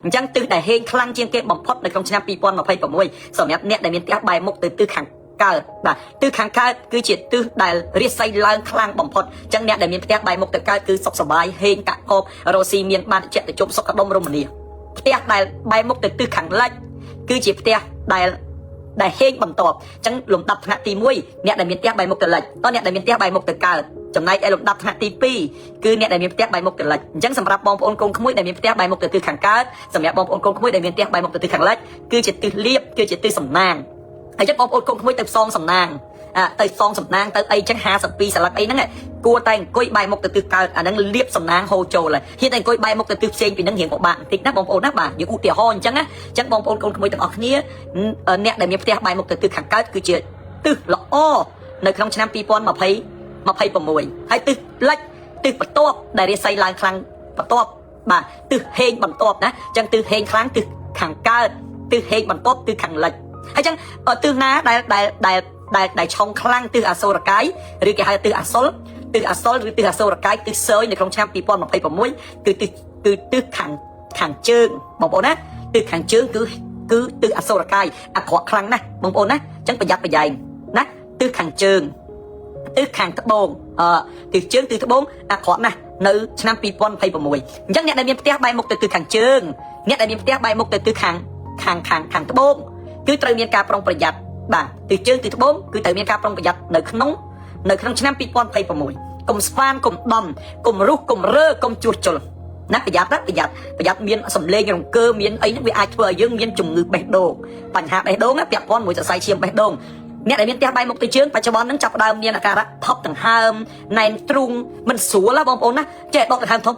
chẳng từ đại hên khăn chiên kê bỏng phốtในក្នុងឆ្នាំ2026សម្រាប់អ្នកដែលមានផ្ទះបែរមុខទៅទិសខាងកើតបាទទិសខាងកើតគឺជាទិសដែលរាសីឡើងខ្លាំងបំផុតអញ្ចឹងអ្នកដែលមានផ្ទះបែរមុខទៅកើតគឺសុខសប្បាយហេងកាក់កបរស់ស៊ីមានបានចិត្តទៅជប់សុខដុមរមនាផ្ទះដែលបែរមុខទៅទិសខាងលិចគឺជាផ្ទះដែលហេងបន្ទាប់អញ្ចឹងលំដាប់ថ្នាក់ទី1អ្នកដែលមានផ្ទះបែរមុខទៅលិចតអ្នកដែលមានផ្ទះបែរមុខទៅកើតចំណែកឯលំដាប់ថ្នាក់ទី2គឺអ្នកដែលមានផ្ទះបែរមុខទៅលិចអញ្ចឹងសម្រាប់បងប្អូនកូនក្មួយដែលមានផ្ទះបែរមុខទៅទិសខាងកើតសម្រាប់បងប្អូនកូនក្មួយដែលមានផ្ទះបែរមុខទៅទិសខាងលិចគឺជាទិសលៀបគឺជាទិសសំណាងហើយចឹងបងប្អូនកូនក្មួយទៅផ្សងសំណាងទៅផ្សងសំណាងទៅអីចឹង52សន្លឹកអីហ្នឹងគួរតែអង្គុយបែរមុខទៅទិសកើតអាហ្នឹងលៀបសំណាងហូរចូលហើយហ៊ានតែអង្គុយបែរមុខទៅទិសផ្សេងពីហ្នឹងរៀងពិបាកបន្តិចណាបងប្អូនណាបាទយើងឧទាហរណ៍អញ្ចឹងណាអញ្ចឹងបងប្អូនកូនក្មួយទាំងអស់គ្នាអ្នកដែលមានផ្ទះបែរមុខទៅទិសខាងកើតគឺជាទិសល្អនៅក្នុងឆ្នាំ2026ហើយទិសលិចទិសបន្ទាប់ដែលរាសីឡើងខ្លាំងបន្ទាប់បាទទិសហេងបន្ទាប់ណាអញ្ចឹងទិសហេងខ្លាំងទិសខាងកើតទិសហេងបន្ទាប់ទិសខាងលិចហើយអញ្ចឹងទិសណាដែលឆុងខ្លាំងទិសអសូរកាយឬគេហៅទិសអសុលឬទិសអសូរកាយទិសសើយនៅក្នុងឆ្នាំ2026គឺទិសខាងជើងបងប្អូនណាទិសខាងជើងគឺទិសអសូរកាយអាក្រក់ខ្លាំងណាស់បងប្អូនណាអញ្ចឹងប្រយ័ត្នប្រយែងណាទិសខាងជើងទិសខាងត្បូងទិសជើងទិសត្បូងអាក្រក់ណាស់នៅឆ្នាំ2026អញ្ចឹងអ្នកដែលមានផ្ទះបែរមុខទៅទិសខាងជើងអ្នកដែលមានផ្ទះបែរមុខទៅទិសខាងត្បូងគឺត្រូវមានការប្រុងប្រយ័ត្នបាទទិសជើងទិសត្បូងគឺត្រូវមានការប្រុងប្រយ័ត្ននៅក្នុងឆ្នាំ2026កុំស្វានកុំដំកុំរុះកុំរើកុំជួសជុលណាប្រយ័ត្នមានសម្លេងរង្គើមានអីហ្នឹងវាអាចធ្វើឲ្យយើងមានជំងឺបេះដូងបញ្ហាបេះដូងពាក់ព័ន្ធមួយសរសៃឈាមបេះដូងអ្នកដែលមានផ្ទះបែរមុខទៅជើងបច្ចុប្បន្នហ្នឹងចាប់ផ្ដើមមានអាការៈថប់ដង្ហើមណែនទ្រូងមិនស្រួលណាបងប្អូនណាចេះដកដង្ហើមធំ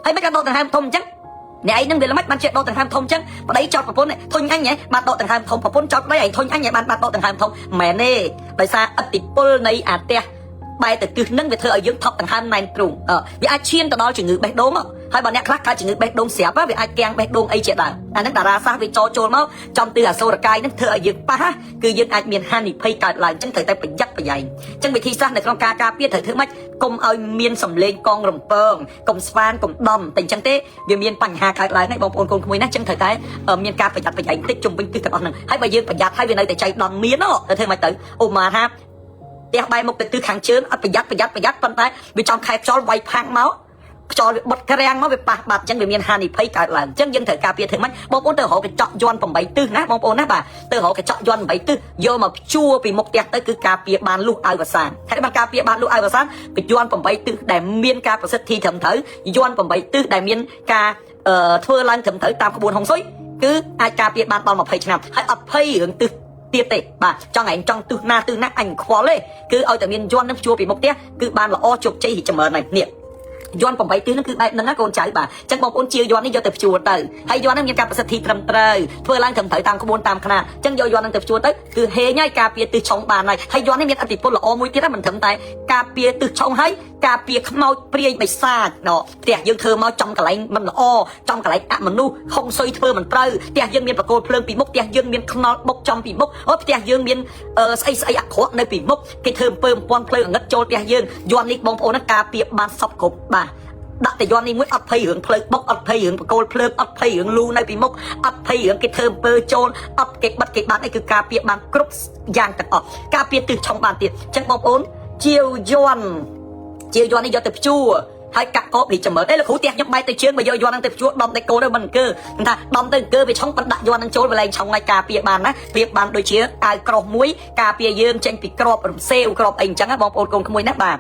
ហើយមិនក៏ដកដង្ហើមធំអញ្ចឹងអ្នកឯងនឹងវាល្មិចបានចេះដកដង្ហើមធំអញ្ចឹងប្តីចោតប្រពន្ធធុញអញហ៎បានដកដង្ហើមធំប្រពន្ធចោតប្តីឯងធុញអញហ៎បានដកដង្ហើមធំមែនទេដោយសារឥទ្ធិពលនៃអាទះបែរទៅទិសហ្នឹងវាធ្វើឲ្យយើងថប់ដង្ហើមណែនទ្រូងវាអាចឈានទៅដល់ជំងឺបេះដូងហើយបើអ្នកខ្លះកើតជំងឺបេះដូងស្រាប់វាអាចគាំងបេះដូងអីជាដើមអាហ្នឹងតារាសាស្ត្រវាចូលមកចំទិសអសូរកាយហ្នឹងធ្វើឲ្យយើងប៉ះគឺយើងអាចមានហានិភ័យកើតឡើងអញ្ចឹងត្រូវតែប្រយ័ត្នប្រយែងអញ្ចឹងវិធីសាស្ត្រនៅក្នុងការការពារត្រូវធ្វើម៉េចកុំឲ្យមានសម្លេងកងរំពងកុំស្វានកុំដំតែអញ្ចឹងទេវាមានបញ្ហាកើតឡើងហើយបងប្អូនកូនក្មួយណាអញ្ចឹងត្រូវតែមានការប្រយ័ត្នប្រយែងតិចជុំវិញទិសទាំងអស់ហ្នឹងហើយបើយើងប្រយ័ត្នហើយវានៅតែចៃដន្យមានទៅធ្វើម៉េចទៅឧបមាថាផ្ទះបែរមុខទៅទិសខាងជើងអត់ប្រយ័ត្នប៉ុន្តែវាចំខែខ្យល់វាយផាំងមកខ្យល់វាបត់ក្រាំងមកវាប៉ះបាត់អញ្ចឹងវាមានហានិភ័យកើតឡើងអញ្ចឹងយើងត្រូវការពារធ្វើម៉េចបងប្អូនទៅរកកញ្ចក់យ័ន្ត8ទិសណាបងប្អូនណាបាទទៅរកកញ្ចក់យ័ន្ត8ទិសយកមកព្យួរពីមុខផ្ទះទៅគឺការពារបានលុះអាវវសានហើយបានការពារបានលុះអាវវសានពីយ័ន្ត8ទិសដែលមានការប្រសិទ្ធិត្រឹមត្រូវយ័ន្ត8ទិសដែលមានការធ្វើឡើងត្រឹមត្រូវតាមក្បួនហុងស៊ុយគឺអាចការពារបានដល់20ឆ្នាំហើយអត់ភ័យរឿងទិសទៀតទេបាទចង់ទិសណាអញខ្វល់ទេគឺឲ្យតែមានយ័ន្តនឹងព្យួរពីមុខផ្ទះគឺបានល្អជោគជ័យរីកចម្រើនហើយនេះយ័ន្ត8ទិសហ្នឹងគឺបែបហ្នឹងណាកូនចៅបាទអញ្ចឹងបងប្អូនជាយ័ន្តនេះយកទៅព្យួរទៅហើយយ័ន្តហ្នឹងមានការប្រសិទ្ធិត្រឹមត្រូវធ្វើឡើងត្រឹមត្រូវតាមក្បួនតាមខ្នាតអញ្ចឹងយកយ័ន្តហ្នឹងទៅព្យួរទៅគឺហេងហើយការពារទិសឆុងបានហើយយ័ន្តនេះមានឥទ្ធិពលល្អមួយទៀតណាមិនត្រឹមតែការពារទិសឆុងហើយការពារខ្មោចព្រាយបិសាចផ្ទះយើងធ្វើមកចំកន្លែងមិនល្អចំកន្លែងអមនុស្សហុងស៊ុយធ្វើមិនត្រូវផ្ទះយើងមានបកគោលភ្លើងពីមុខផ្ទះយើងមានខ្នល់បុកចំពីមុខផ្ទះយើងមានស្អីអាក្រក់នៅពីមុខគេធ្វើអំពើបំពាន់ភ្លើងអង្កឹតចូលផ្ទះយើងយ័ន្តនេះបងប្អូនណាការពារបានសពគ្រប់បាទដាក់តែយ័ន្តនេះមួយអត់ភ័យរឿងភ្លើងបុកអត់ភ័យរឿងបកគោលភ្លើងអត់ភ័យរឿងលូនៅពីមុខអត់ភ័យរឿងគេធ្វើអំពើចូលអត់គេបិទគេបាត់អីគឺការពារបានគ្រប់យ៉ាងទាំងអស់ការពារទិសឆុងបានទៀតអញ្ចឹងបងប្អូនជាយ័ន្តនេះយកទៅព្យួរហើយកាក់កបរីចម្រើនលោកគ្រូផ្ទះខ្ញុំបែរទៅជើងមកយកយ័ន្តហ្នឹងទៅព្យួរដំតែគោទៅមិនអង្គើថាដំទៅអង្គើវាឆុងប៉ុន្តែដាក់យ័ន្តហ្នឹងចូលកន្លែងឆុងឲ្យការពារបានណាប្រៀបបានដូចជាអាវក្រោះមួយការពារយើងចេញពីក្របរំសេវក្របអីអញ្ចឹងណាបងប្អូនកូនក្មួយណាបាទ